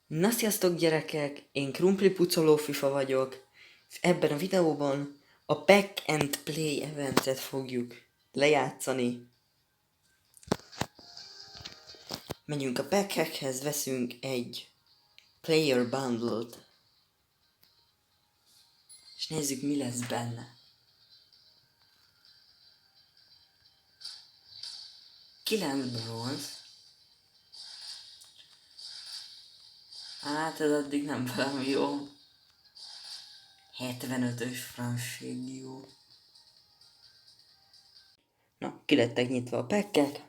Na sziasztok gyerekek, én Krumpli Pucoló FIFA vagyok. Ebben a videóban a Pack and Play eventet fogjuk lejátszani. Megyünk a packekhez, veszünk egy Player Bundle-t. És nézzük, mi lesz benne. 9 bronz. Hát ez addig nem valami jó. 75-ös Fransségió. Na, ki lettek nyitva a packek.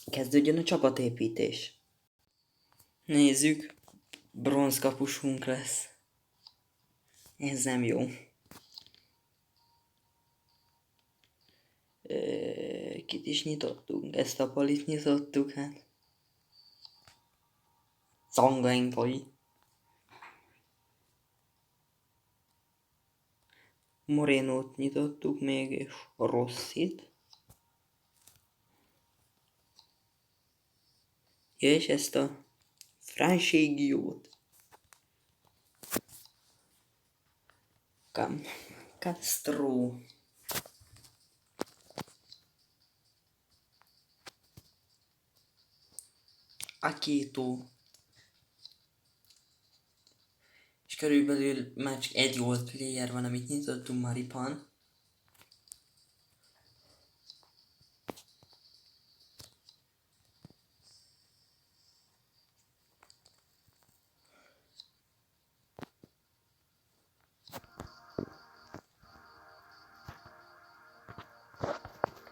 Kezdődjön a csapatépítés. Nézzük, bronzkapusunk lesz. Ez nem jó. Kit is nyitottunk? Ezt a Palit nyitottuk, hát. Zangain Pali. Morénót nyitottuk még, és Rossit. Ja, és ezt a Fransségiót. Castro. Akito. És körülbelül már csak egy gold player van, amit nyitottunk, Maripan.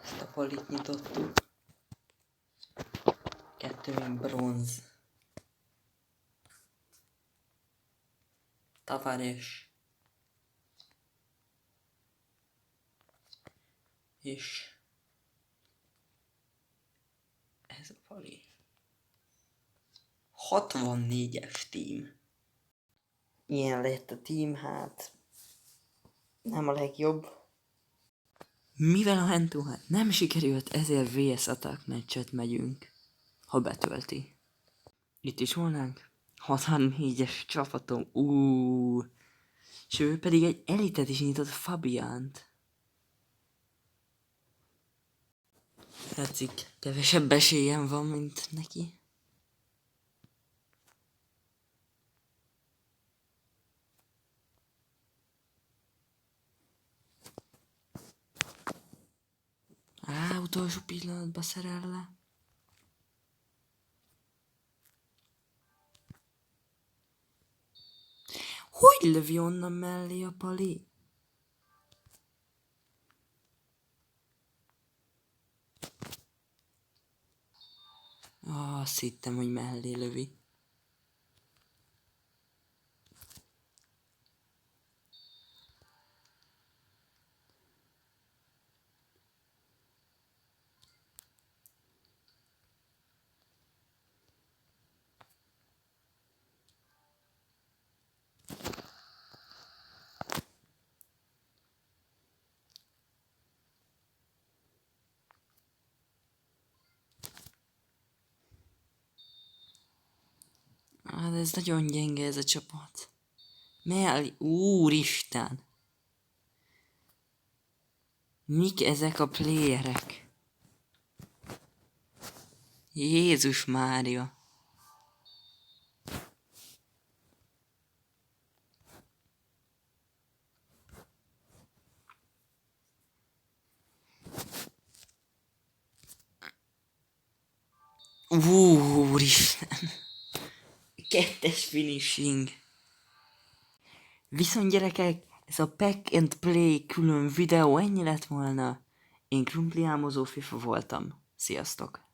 Ezt a Palit nyitottuk. 2 bronz. Tavares. És ez a Pali. 64-es team. Ilyen lett a team, hát nem a legjobb. Mivel a Hentu hát nem sikerült, ezért VS Attack meccset megyünk, ha betölti. Itt is volnánk. 64-es csapatom. És ő pedig egy elitet is nyitott, Fabiánt. Tetszik, kevesebb esélyem van, mint neki. Utolsó pillanatban szerel le. Hogy lövi onnan mellé a Pali? Azt hittem, hogy mellé lövi. De ez nagyon gyenge ez a csapat. Úristen! Mik ezek a playerek? Jézus Mária! Úristen! 2-es finishing. Viszont gyerekek, ez a Pack and Play külön videó ennyi lett volna. Én Krumpli álmozó FIFA voltam. Sziasztok!